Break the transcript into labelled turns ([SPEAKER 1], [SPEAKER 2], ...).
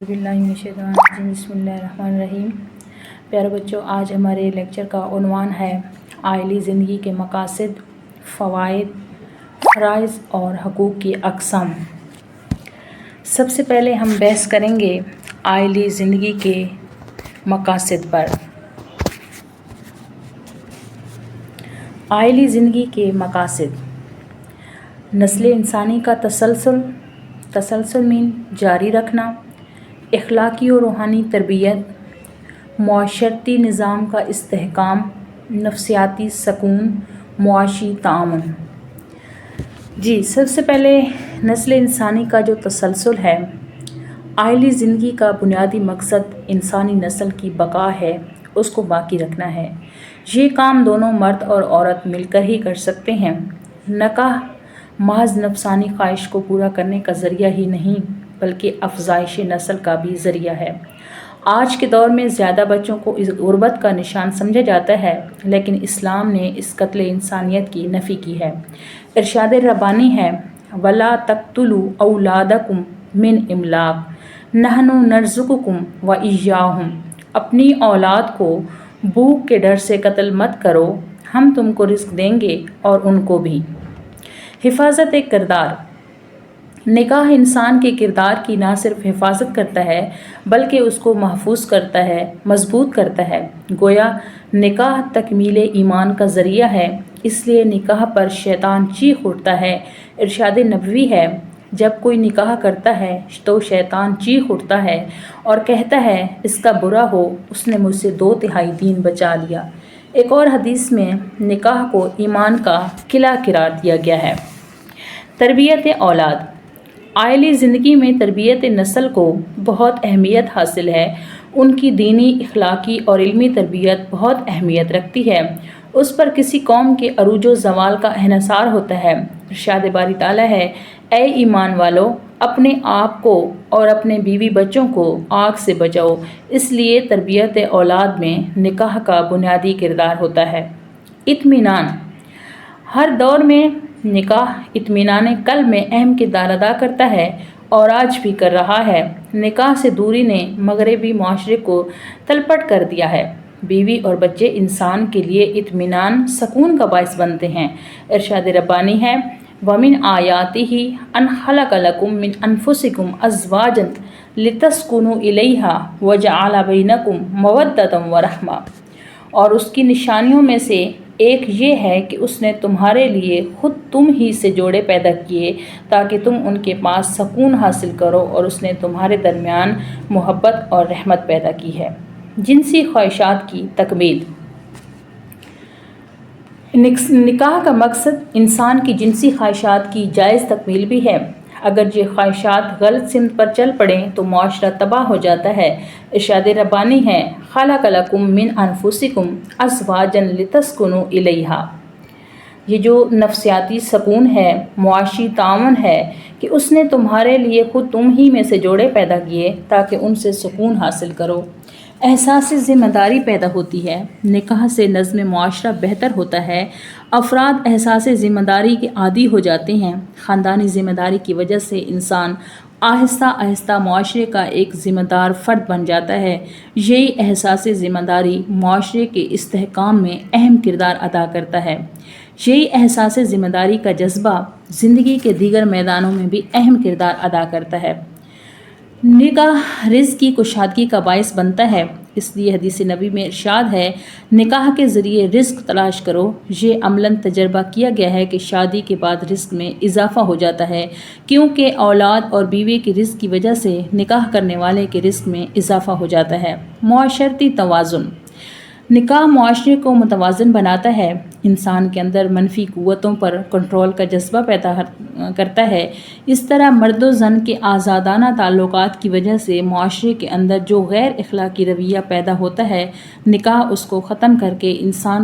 [SPEAKER 1] बिस्मिल्लाहिर्रहमानिर्रहीम। प्यारे बच्चों, आज हमारे लेक्चर का उन्वान है आइली ज़िंदगी के मकासद, फ़वाइद, फ़राइज़ और हकूक़ की अक़साम। सबसे पहले हम बहस करेंगे आइली ज़िंदगी के मकासद पर। आइली ज़िंदगी के मकासद: नस्ल इंसानी का तसलसल मीन जारी रखना, इख़्लाक़ी और रूहानी तरबियत, मुआशरती निज़ाम का इस्तेहकाम, नफ्सियाती सकून, मुआशी ताअमुन। सबसे पहले नस्ल इंसानी का जो तसलसल है, आइली ज़िंदगी का बुनियादी मकसद इंसानी नस्ल की बका है, उसको बाकी रखना है। ये काम दोनों मर्द और औरत मिलकर ही कर सकते हैं। निकाह महज नफसानी ख्वाहिश को पूरा करने का ज़रिया ही नहीं बल्कि अफ़ज़ाइश नस्ल का भी ज़रिया है। आज के दौर में ज़्यादा बच्चों को इस गुर्बत का निशान समझा जाता है, लेकिन इस्लाम ने इस कत्ल इंसानियत की नफ़ी की है। इरशाद रब्बानी है, वला तक़्तुलू औलादकुम मिन इमलाक़ नहनु नर्ज़ुकुकुम व इय्याहुम। अपनी औलाद को भूख के डर से कत्ल मत करो, हम तुमको रिज़्क़ देंगे और उनको भी। हिफाजत किरदार: निकाह इंसान के किरदार की ना सिर्फ हिफाजत करता है बल्कि उसको महफूज करता है, मजबूत करता है। गोया निकाह तकमील ईमान का ज़रिया है, इसलिए निकाह पर शैतान चीख उठता है। इरशाद नबवी है, जब कोई निकाह करता है तो शैतान चीख उठता है और कहता है, इसका बुरा हो, उसने मुझसे 2/3 दीन बचा लिया। एक और हदीस में निकाह को ईमान का किला करार दिया गया है। तरबियत औलाद: आइली ज़िंदगी में तरबियत नस्ल को बहुत अहमियत हासिल है। उनकी दीनी, इख़्लाक़ी और इल्मी तरबियत बहुत अहमियत रखती है। उस पर किसी कौम के अरूज व ज़वाल का इन्हिसार होता है। इरशाद बारी ताला है, ए ईमान वालो, अपने आप को और अपने बीवी बच्चों को आग से बचाओ। इसलिए तरबियत औलाद में निकाह का बुनियादी किरदार होता है। इत्मीनान: हर दौर में निकाह इत्मीनान क़ल्ब में अहम किरदार अदा करता है और आज भी कर रहा है। निकाह से दूरी ने मगरबी माशरे को तलपट कर दिया है। बीवी और बच्चे इंसान के लिए इत्मीनान, सकून का बाइस बनते हैं। इरशाद रब्बानी है, वमिन आयातिही अन खलक़ लकुम मिन अनफुसिकुम अज़वाजन लितस्कुनु इलैहा व जअल बैनकुम मवद्दतन व रहमा। और उसकी निशानियों में से एक ये है कि उसने तुम्हारे लिए खुद तुम ही से जोड़े पैदा किए ताकि तुम उनके पास सकून हासिल करो, और उसने तुम्हारे दरमियान मोहब्बत और रहमत पैदा की है। जिनसी ख्वाहिशात की तकमील: निकाह का मकसद इंसान की जिनसी ख्वाहिशात की जायज़ तकमील भी है। अगर ये ख्वाहिशात गलत सिमत पर चल पड़ें तो मुआशरा तबाह हो जाता है। इरशाद रब्बानी है, खलक़ लकुम मिन अनफुसिकुम अज़वाजन लितस्कुनु इलैहा। ये जो नफ्सियाती सकून है, मुआशी ताअमुन है कि उसने तुम्हारे लिए खुद तुम ही में से जोड़े पैदा किए ताकि उनसे सुकून हासिल करो। एहसास ज़िम्मेदारी पैदा होती है। निकाह से नज़्म मुआशरा बेहतर होता है। अफराद एहसास ज़िम्मेदारी के आदी हो जाते हैं। ख़ानदानी ज़िम्मेदारी की वजह से इंसान आहिस्ता आहिस्ता मुआशरे का एक ज़िम्मेदार फ़र्द बन जाता है। यही एहसास ज़िम्मेदारी मुआशरे के इस्तेहकाम में अहम किरदार अदा करता है। यही एहसास ज़िम्मेदारी का जज्बा ज़िंदगी के दीगर मैदानों में भी अहम किरदार अदा करता है। निकाह रिज़्क़ की कुशादगी का बाइस बनता है, इसलिए हदीस नबी में इरशाद है, निकाह के ज़रिए रिज़्क़ तलाश करो। ये अमलन तजर्बा किया गया है कि शादी के बाद रिज़्क़ में इजाफ़ा हो जाता है, क्योंकि औलाद और बीवी की रिज़्क़ की वजह से निकाह करने वाले के रिज़्क़ में इजाफ़ा हो जाता है। मुआशरती तवाज़ुन: निकाह मुआशरे को मुतवाज़िन बनाता है। इंसान के अंदर मनफी क़ुव्वतों पर कंट्रोल का जज्बा पैदा करता है। इस तरह मर्द व ज़न के आज़ादाना ताल्लुकात की वजह से मुआशरे के अंदर जो गैर इख़्लाक़ी रवैया पैदा होता है, निकाह उसको ख़त्म करके इंसान